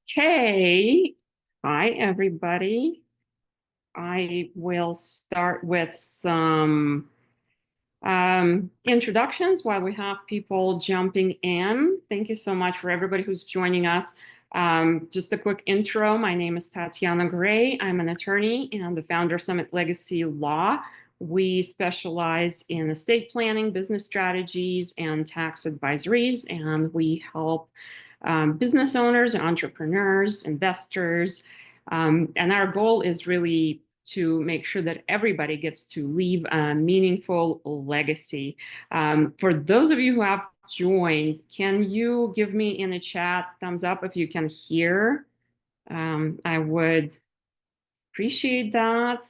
Okay. Hi, everybody. I will start with some introductions while we have people jumping in. Thank you so much for everybody who's joining us. Just a quick intro. My name is Tatiana Gray. I'm an attorney and the founder of Summit Legacy Law. We specialize in estate planning, business strategies, and tax advisories, and we help business owners, entrepreneurs, investors. And our goal is really to make sure that everybody gets to leave a meaningful legacy. For those of you who have joined, can you give me in the chat thumbs up if you can hear? I would appreciate that.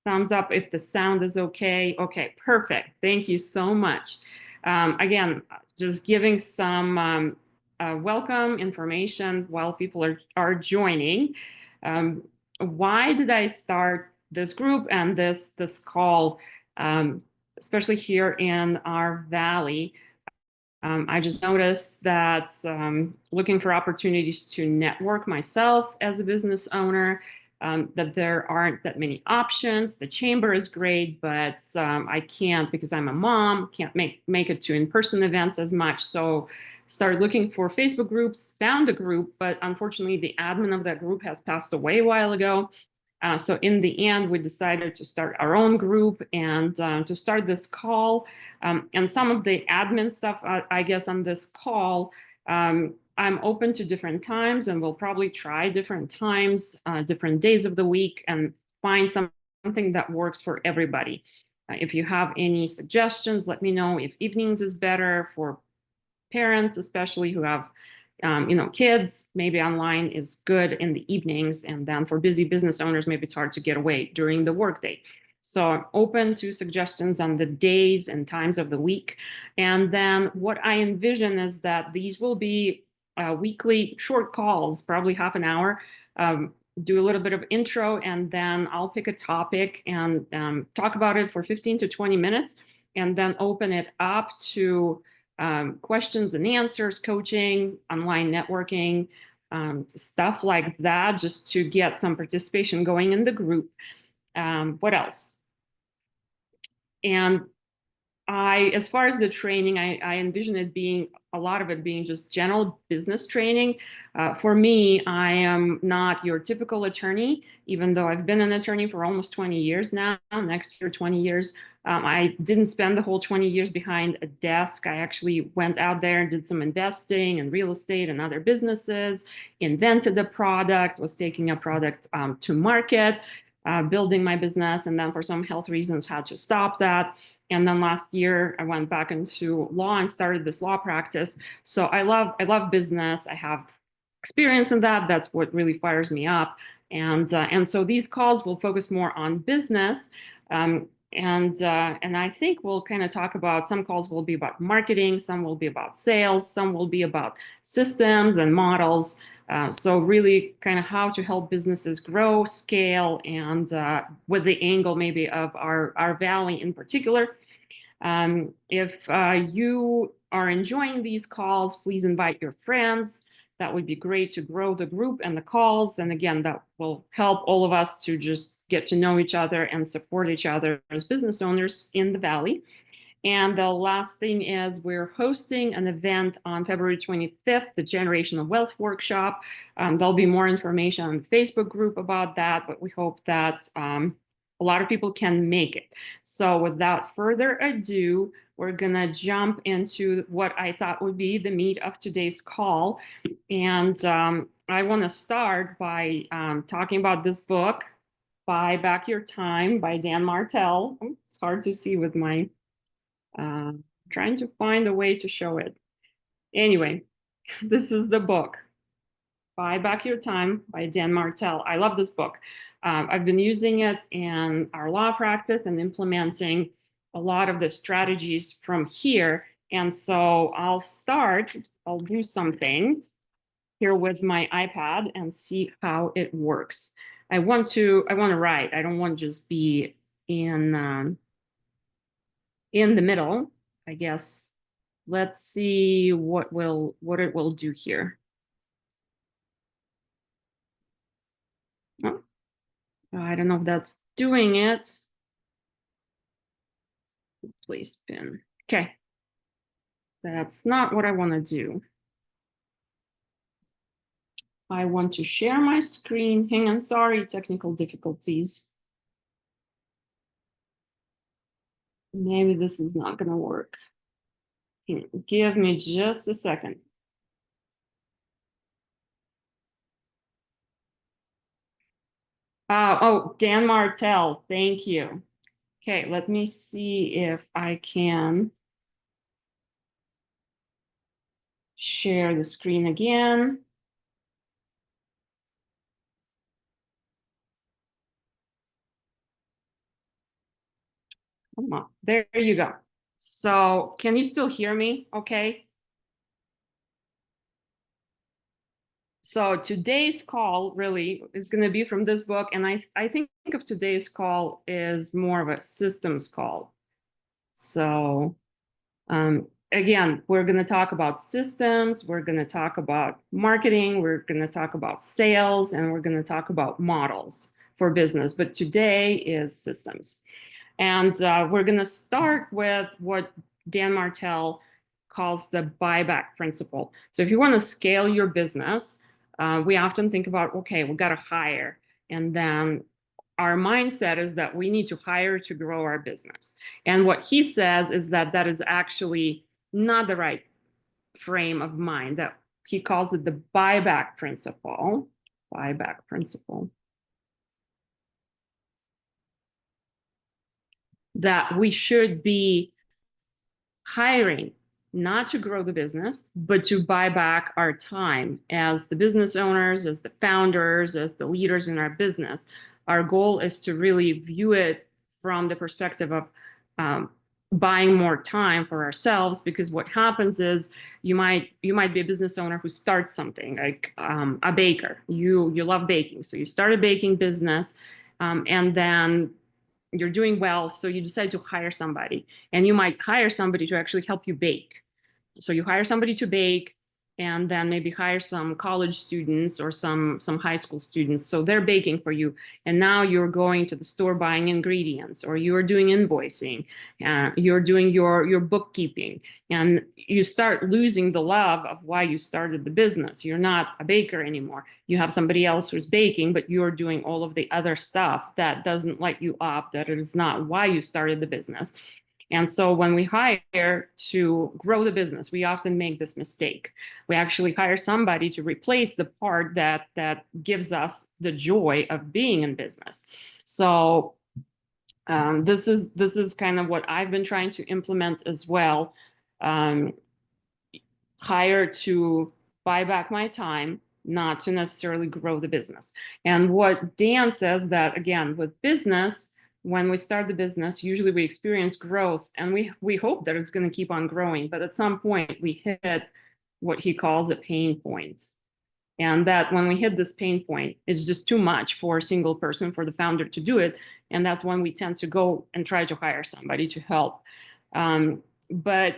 Thumbs up if the sound is okay. Okay, perfect. Thank you so much. Again, just giving some welcome information while people are joining. Why did I start this group and this call, especially here in our valley? I just noticed that looking for opportunities to network myself as a business owner, that there aren't that many options. The chamber is great, but I can't, because I'm a mom, can't make it to in-person events as much. So started looking for Facebook groups, found a group, but unfortunately the admin of that group has passed away a while ago. So in the end, we decided to start our own group and to start this call. And some of the admin stuff, I guess, on this call, I'm open to different times, and we'll probably try different times, different days of the week, and find something that works for everybody. If you have any suggestions, let me know. If evenings is better for parents, especially who have kids, maybe online is good in the evenings. And then for busy business owners, maybe it's hard to get away during the workday. So I'm open to suggestions on the days and times of the week. And then what I envision is that these will be weekly short calls, probably half an hour, do a little bit of intro, and then I'll pick a topic and talk about it for 15 to 20 minutes, and then open it up to questions and answers, coaching, online networking, stuff like that, just to get some participation going in the group. What else? And as far as the training, I envision it being, a lot of it being just general business training. For me, I am not your typical attorney, even though I've been an attorney for almost 20 years now, next year, 20 years. I didn't spend the whole 20 years behind a desk. I actually went out there and did some investing in real estate and other businesses, invented a product, was taking a product to market, building my business, and then for some health reasons had to stop that. And then last year, I went back into law and started this law practice. So I love business. I have experience in that. That's what really fires me up. And so these calls will focus more on business. And I think we'll kind of talk about, some calls will be about marketing, some will be about sales, some will be about systems and models. So really kind of how to help businesses grow, scale, and with the angle maybe of our valley in particular. If you are enjoying these calls, please invite your friends. That would be great to grow the group and the calls. And again, that will help all of us to just get to know each other and support each other as business owners in the valley. And the last thing is we're hosting an event on February 25th, the Generational Wealth Workshop. There'll be more information on the Facebook group about that, but we hope that a lot of people can make it. So without further ado, we're gonna jump into what I thought would be the meat of today's call. And I wanna start by talking about this book, Buyback Your Time by Dan Martell. It's hard to see with my trying to find a way to show it. Anyway, this is the book, Buy Back Your Time by Dan Martell. I love this book. I've been using it in our law practice and implementing a lot of the strategies from here. And so I'll do something here with my iPad and see how it works. I want to write. I don't want to just be in the middle, I guess. Let's see what it will do here. Oh, I don't know if that's doing it. Place pin. Okay. That's not what I want to do. I want to share my screen. Hang on, sorry, technical difficulties. Maybe this is not going to work. Give me just a second. Oh, Dan Martell, thank you. Okay, let me see if I can share the screen again. Come on, there you go. So can you still hear me? Okay. So today's call really is going to be from this book, and I think of today's call is more of a systems call. So again, we're going to talk about systems, we're going to talk about marketing, we're going to talk about sales, and we're going to talk about models for business. But today is systems. And we're going to start with what Dan Martell calls the buyback principle. So if you want to scale your business, we often think about, okay, we got to hire. And then our mindset is that we need to hire to grow our business. And what he says is that that is actually not the right frame of mind, that he calls it the buyback principle. Buyback principle. That we should be hiring not to grow the business, but to buy back our time as the business owners, as the founders, as the leaders in our business. Our goal is to really view it from the perspective of buying more time for ourselves, because what happens is you might be a business owner who starts something like a baker. You love baking, so you start a baking business, and then you're doing well, so you decide to hire somebody, and you might hire somebody to actually help you bake. So you hire somebody to bake, and then maybe hire some college students or some high school students, so they're baking for you. And now you're going to the store buying ingredients, or you're doing invoicing, you're doing your bookkeeping, and you start losing the love of why you started the business. You're not a baker anymore. You have somebody else who's baking, but you're doing all of the other stuff that doesn't light you up, that it is not why you started the business. And so when we hire to grow the business, we often make this mistake. We actually hire somebody to replace the part that gives us the joy of being in business. So this is kind of what I've been trying to implement as well. Hire to buy back my time, not to necessarily grow the business. And what Dan says, that again, with business, when we start the business, usually we experience growth, and we hope that it's going to keep on growing. But at some point, we hit what he calls a pain point. And that when we hit this pain point, it's just too much for a single person, for the founder to do it. And that's when we tend to go and try to hire somebody to help. But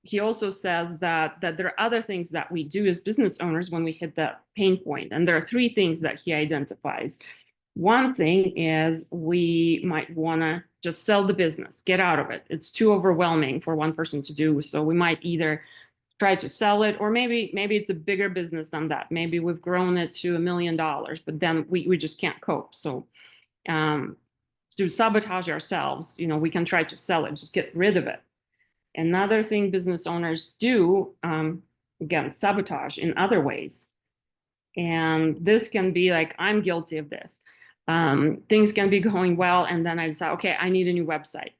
he also says that there are other things that we do as business owners when we hit that pain point. And there are three things that he identifies. One thing is we might want to just sell the business, get out of it. It's too overwhelming for one person to do. So we might either try to sell it, or maybe it's a bigger business than that. Maybe we've grown it to $1 million, but then we just can't cope. So to sabotage ourselves, we can try to sell it, just get rid of it. Another thing business owners do, again, sabotage in other ways. And this can be like, I'm guilty of this. Things can be going well, and then I decide, okay, I need a new website.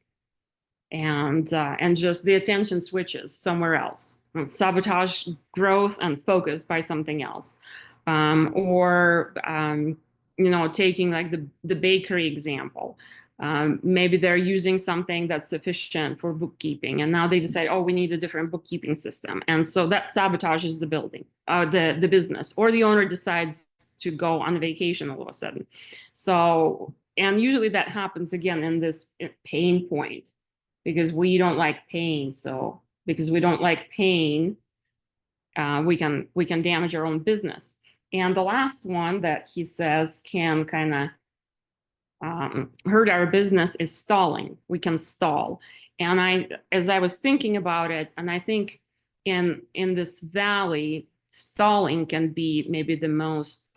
And just the attention switches somewhere else. Sabotage growth and focus by something else. Or taking like the bakery example. Maybe they're using something that's sufficient for bookkeeping, and now they decide, oh, we need a different bookkeeping system. And so that sabotages the building, the business, or the owner decides to go on vacation all of a sudden. So, and usually that happens again in this pain point, because we don't like pain. So because we don't like pain, we can damage our own business. And the last one that he says can kind of hurt our business is stalling. We can stall. And as I was thinking about it, and I think in this valley, stalling can be maybe the most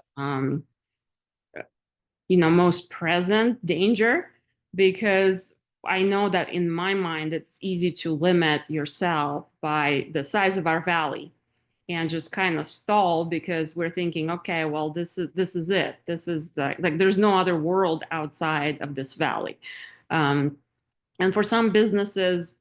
most present danger, because I know that in my mind it's easy to limit yourself by the size of our valley and just kind of stall because we're thinking, okay, well, this is it. This is like there's no other world outside of this valley. And for some businesses,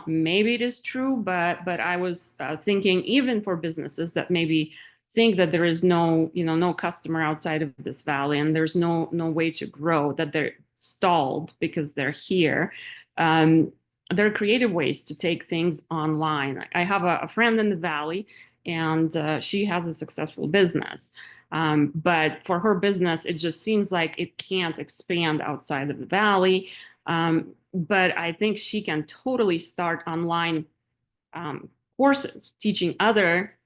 maybe it is true, but I was thinking even for businesses that maybe think that there is no customer outside of this valley and there's no way to grow, that they're stalled because they're here. Um, there are creative ways to take things online. I have a friend in the valley, and she has a successful business. But for her business, it just seems like it can't expand outside of the valley. But I think she can totally start online courses teaching other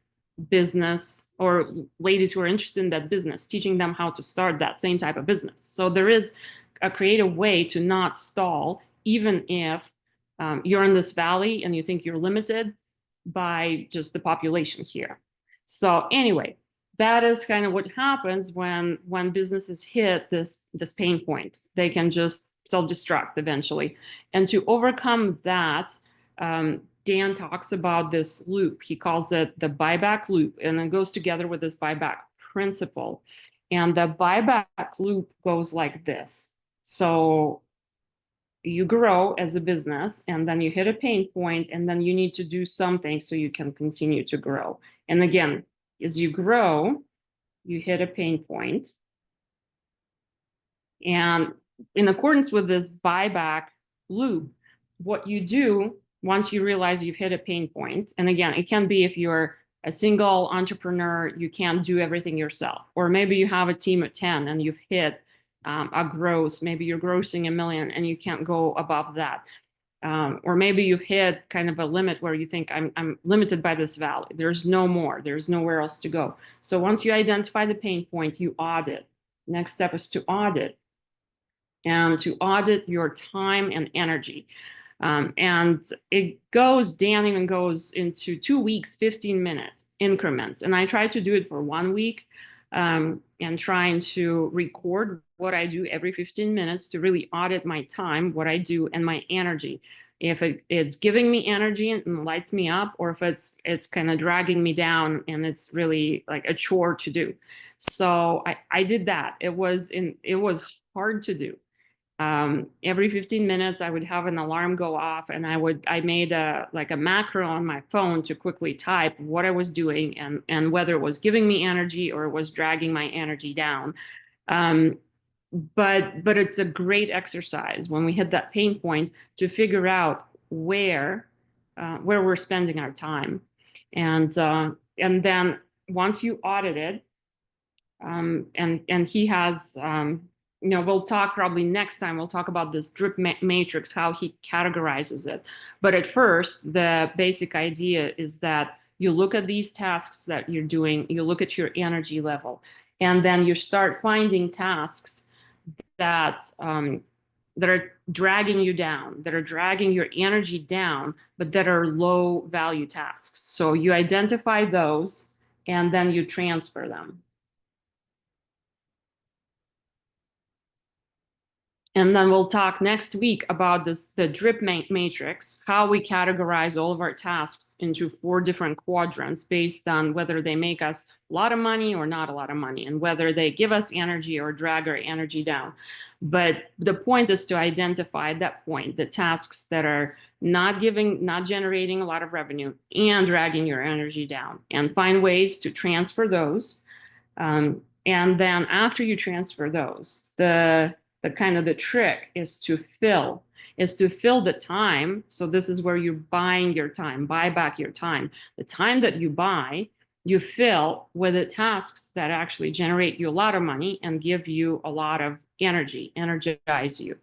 business or ladies who are interested in that business, teaching them how to start that same type of business. So there is a creative way to not stall, even if you're in this valley and you think you're limited by just the population here. So anyway, that is kind of what happens when businesses hit this pain point. They can just self-destruct eventually. And to overcome that, Dan talks about this loop. He calls it the buyback loop, and it goes together with this buyback principle. And the buyback loop goes like this. So you grow as a business, and then you hit a pain point, and then you need to do something so you can continue to grow. And again, as you grow, you hit a pain point. And in accordance with this buyback loop, what you do once you realize you've hit a pain point, and again, it can be if you're a single entrepreneur, you can't do everything yourself, or maybe you have a team of 10 and you've hit a gross, maybe you're grossing $1 million and you can't go above that. Or maybe you've hit kind of a limit where you think I'm limited by this valley. There's no more, there's nowhere else to go. So once you identify the pain point, you audit. Next step is to audit, and to audit your time and energy. And Dan even goes into 2 weeks, 15-minute increments. And I try to do it for 1 week, and trying to record what I do every 15 minutes to really audit my time, what I do, and my energy. If it's giving me energy and lights me up, or if it's kind of dragging me down and it's really like a chore to do. So I did that. It was hard to do. Every 15 minutes I would have an alarm go off, and I made a macro on my phone to quickly type what I was doing and whether it was giving me energy or it was dragging my energy down. But it's a great exercise when we hit that pain point to figure out where we're spending our time. And then once you audit it, and he has we'll talk probably next time, we'll talk about this drip matrix, how he categorizes it. But at first, the basic idea is that you look at these tasks that you're doing, you look at your energy level, and then you start finding tasks that are dragging you down, that are dragging your energy down, but that are low value tasks. So you identify those and then you transfer them. And then we'll talk next week about the drip matrix, how we categorize all of our tasks into 4 different quadrants based on whether they make us a lot of money or not a lot of money, and whether they give us energy or drag our energy down. But the point is to identify at that point the tasks that are not generating a lot of revenue and dragging your energy down, and find ways to transfer those. And then after you transfer those, the kind of the trick is to fill the time. So this is where you're buying your time, buy back your time. The time that you buy, you fill with the tasks that actually generate you a lot of money and give you a lot of energy, energize you.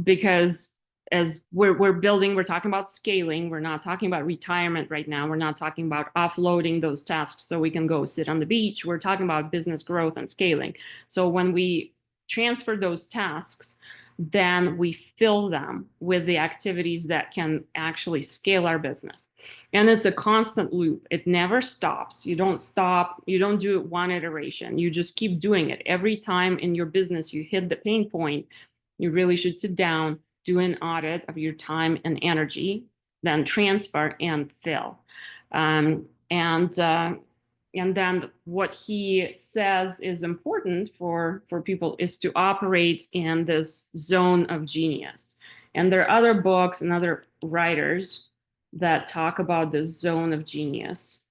Because as we're building, we're talking about scaling. We're not talking about retirement right now. We're not talking about offloading those tasks so we can go sit on the beach. We're talking about business growth and scaling. So when we transfer those tasks, then we fill them with the activities that can actually scale our business. And it's a constant loop. It never stops. You don't stop. You don't do it one iteration. You just keep doing it. Every time in your business you hit the pain point, you really should sit down, do an audit of your time and energy, then transfer and fill. Um, and uh, and then what he says is important for people is to operate in this zone of genius. And there are other books and other writers that talk about the zone of genius.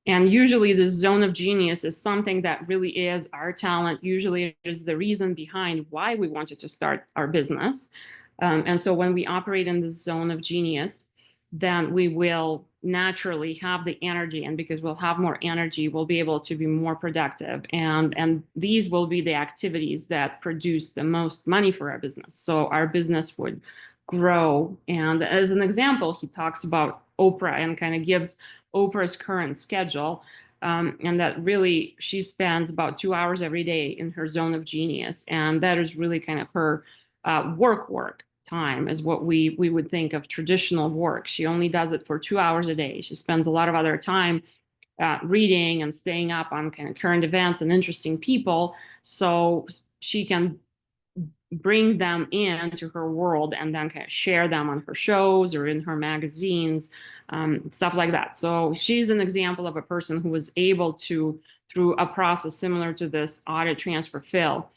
And usually the zone of genius is something that really is our talent. Usually it is the reason behind why we wanted to start our business. And so when we operate in the zone of genius, then we will naturally have the energy. And because we'll have more energy, we'll be able to be more productive. And these will be the activities that produce the most money for our business. So our business would grow. And as an example, he talks about Oprah and kind of gives Oprah's current schedule. And that really she spends about 2 hours every day in her zone of genius. And that is really kind of her work time is what we would think of traditional work. She only does it for 2 hours a day. She spends a lot of other time reading and staying up on kind of current events and interesting people so she can bring them into her world and then kind of share them on her shows or in her magazines, stuff like that. So she's an example of a person who was able to, through a process similar to this audit, transfer, fill,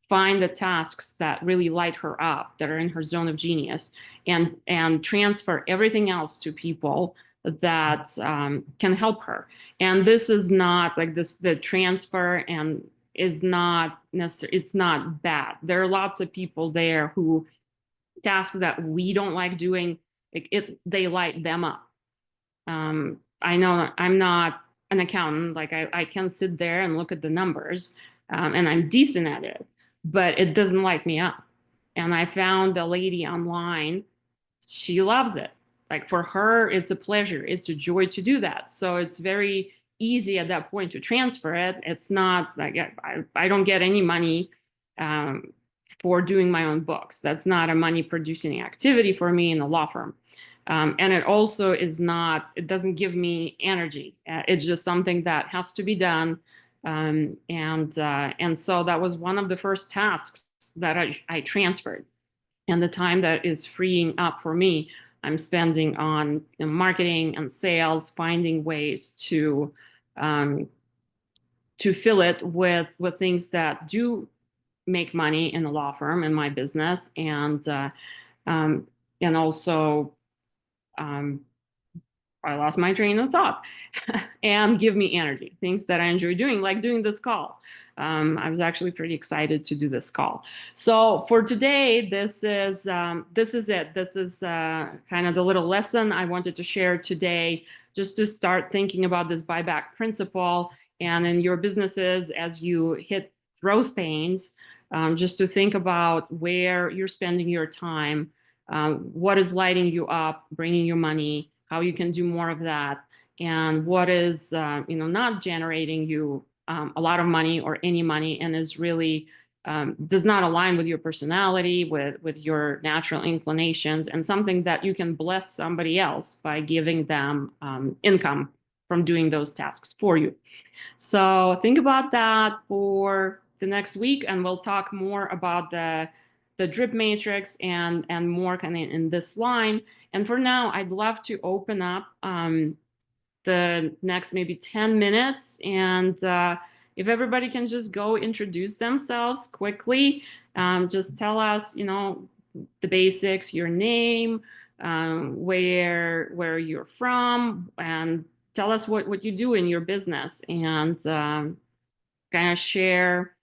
find the tasks that really light her up, that are in her zone of genius, and transfer everything else to people that can help her. And this is not like this, the transfer and is not necessarily, it's not bad. There are lots of people there who tasks that we don't like doing, they light them up. I know I'm not an accountant, like I can sit there and look at the numbers, and I'm decent at it, but it doesn't light me up. And I found a lady online, she loves it. Like for her, it's a pleasure, it's a joy to do that. So it's very easy at that point to transfer it. It's not like I don't get any money for doing my own books. That's not a money producing activity for me in the law firm. And it also is not, it doesn't give me energy. It's just something that has to be done. And so that was one of the first tasks that I transferred. And the time that is freeing up for me, I'm spending on marketing and sales, finding ways to fill it with things that do make money in the law firm in my business, um, and also um, I lost my train of thought and give me energy, things that I enjoy doing, like doing this call. I was actually pretty excited to do this call. So for today, this is it. This is kind of the little lesson I wanted to share today, just to start thinking about this buyback principle. And in your businesses, as you hit growth pains, just to think about where you're spending your time, what is lighting you up, bringing you money, how you can do more of that, and what is not generating you a lot of money or any money, and is really does not align with your personality, with your natural inclinations, and something that you can bless somebody else by giving them income from doing those tasks for you. So think about that for the next week, and we'll talk more about the drip matrix and more kind of in this line. And for now, I'd love to open up the next maybe 10 minutes. And if everybody can just go introduce themselves quickly, just tell us, the basics, your name, where you're from, and tell us what you do in your business, and kind of share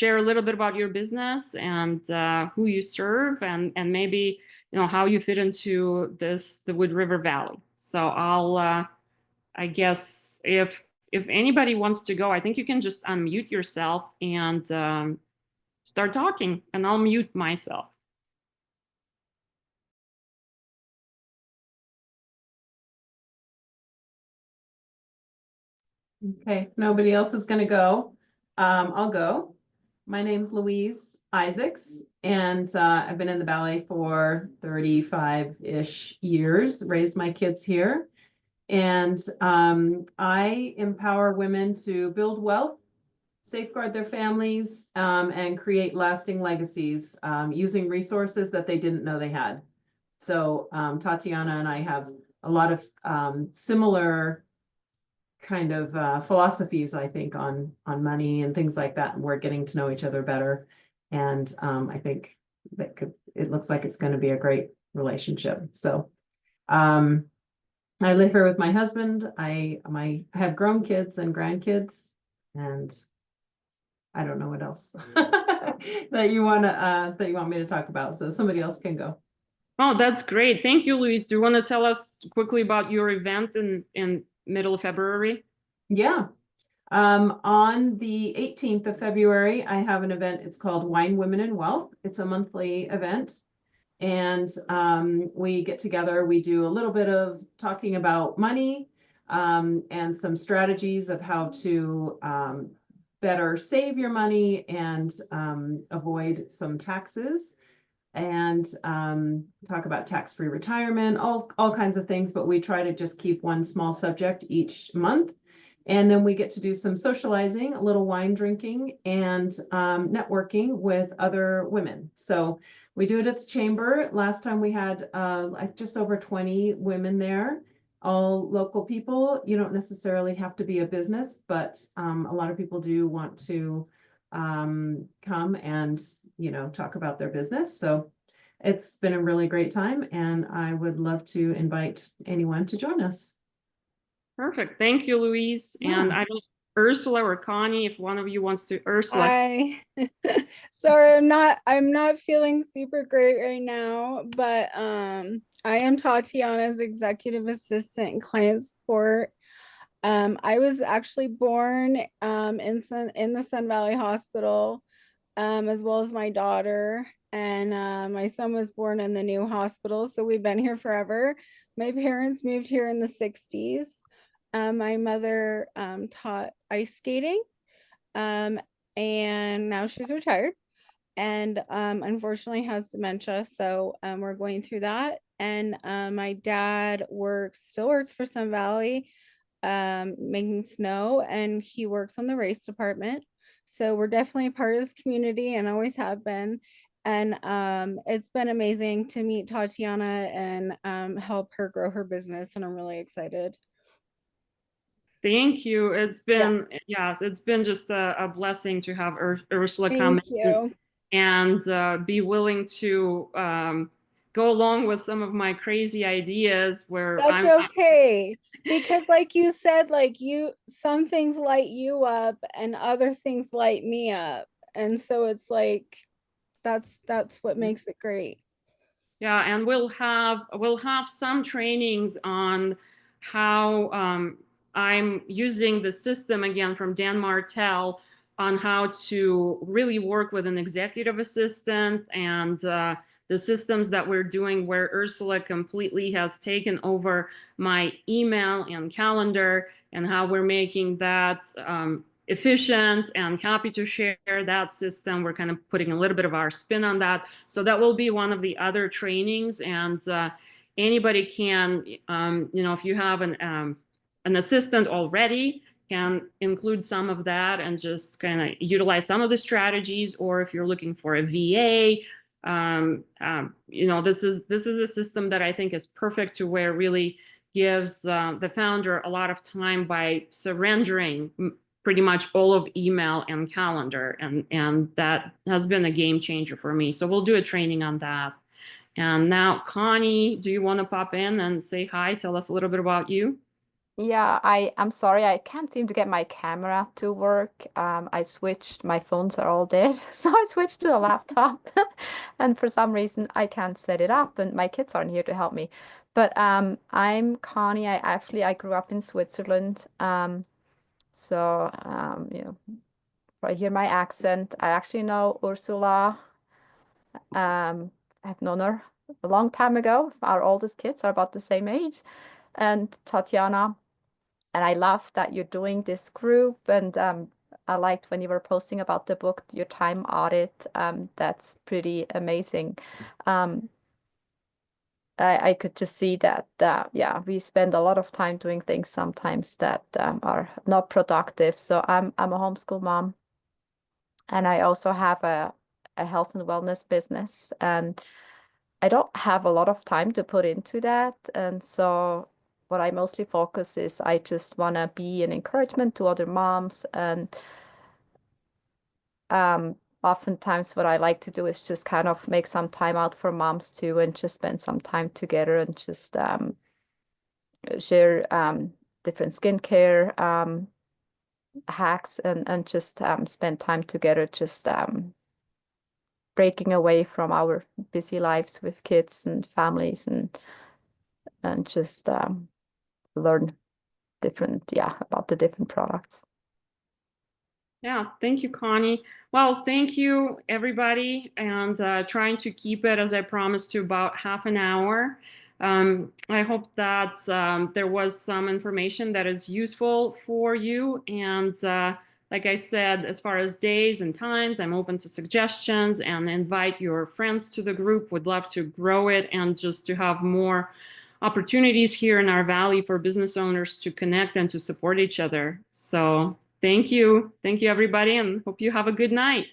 a little bit about your business and who you serve, and maybe how you fit into the Wood River Valley. So I guess if anybody wants to go, I think you can just unmute yourself and start talking, and I'll mute myself. Okay, nobody else is gonna go. I'll go. My name's Louise Isaacs, and I've been in the Valley for 35-ish years, raised my kids here. And I empower women to build wealth, safeguard their families, and create lasting legacies using resources that they didn't know they had. So Tatiana and I have a lot of similar kind of philosophies, I think, on money and things like that, and we're getting to know each other better. And I think it looks like it's going to be a great relationship. So um, I live here with my husband. I have grown kids and grandkids, and I don't know what else that you want me to talk about. So somebody else can go. Oh, that's great. Thank you, Luis. Do you want to tell us quickly about your event in middle of February? Yeah. On the 18th of February, I have an event. It's called Wine, Women, and Wealth. It's a monthly event. And we get together, we do a little bit of talking about money and some strategies of how to better save your money and avoid some taxes and talk about tax-free retirement, all kinds of things, but we try to just keep one small subject each month. And then we get to do some socializing, a little wine drinking, and networking with other women. So we do it at the chamber. Last time we had just over 20 women there, all local people. You don't necessarily have to be a business, but a lot of people do want to come and talk about their business. So it's been a really great time, and I would love to invite anyone to join us. Perfect. Thank you, Louise. And Yeah. I don't, Ursula or Connie, if one of you wants to, Ursula. I sorry, I'm not feeling super great right now, but I am Tatiana's executive assistant and client support. I was actually born in the Sun Valley Hospital, as well as my daughter. And my son was born in the new hospital, so we've been here forever. My parents moved here in the 60s. My mother taught ice skating, um, and now she's retired and unfortunately has dementia. So we're going through that. And my dad still works for Sun Valley, making snow, and he works on the race department. So we're definitely a part of this community and always have been. And it's been amazing to meet Tatiana and help her grow her business. And I'm really excited. Thank you. It's Yeah, been, yes, it's been just a blessing to have Ursula come thank in you. and be willing to go along with some of my crazy ideas where That's okay. Because like you said, some things light you up and other things light me up. And so it's like that's what makes it great. Yeah, and we'll have some trainings on how I'm using the system again from Dan Martell on how to really work with an executive assistant and the systems that we're doing where Ursula completely has taken over my email and calendar and how we're making that efficient and happy to share that system. We're kind of putting a little bit of our spin on that. So that will be one of the other trainings, and anybody can, if you have an assistant already, can include some of that and just kind of utilize some of the strategies. Or if you're looking for a VA, this is a system that I think is perfect to where it really gives the founder a lot of time by surrendering pretty much all of email and calendar, and that has been a game changer for me. So we'll do a training on that. And now, Connie, do you want to pop in and say hi? Tell us a little bit about you. Yeah, I'm sorry, I can't seem to get my camera to work. I switched, my phones are all dead, so I switched to a laptop, and for some reason I can't set it up, and my kids aren't here to help me. But I'm Connie. I grew up in Switzerland, so probably hear my accent. I actually know Ursula. I've known her a long time ago. Our oldest kids are about the same age, and Tatiana. And I love that you're doing this group. And I liked when you were posting about the book, your time audit. That's pretty amazing. I could just see that, yeah, we spend a lot of time doing things sometimes that are not productive. So I'm a homeschool mom, and I also have a health and wellness business, and I don't have a lot of time to put into that. And so what I mostly focus is I just want to be an encouragement to other moms. And oftentimes what I like to do is just kind of make some time out for moms too, and just spend some time together and just share different skincare hacks, and just spend time together, just breaking away from our busy lives with kids and families, and just learn different, yeah, about the different products. Yeah, thank you, Connie. Well, thank you, everybody, and trying to keep it, as I promised, to about half an hour. I hope that there was some information that is useful for you. And like I said, as far as days and times, I'm open to suggestions, and invite your friends to the group. Would love to grow it and just to have more opportunities here in our valley for business owners to connect and to support each other. So thank you. Thank you, everybody, and hope you have a good night.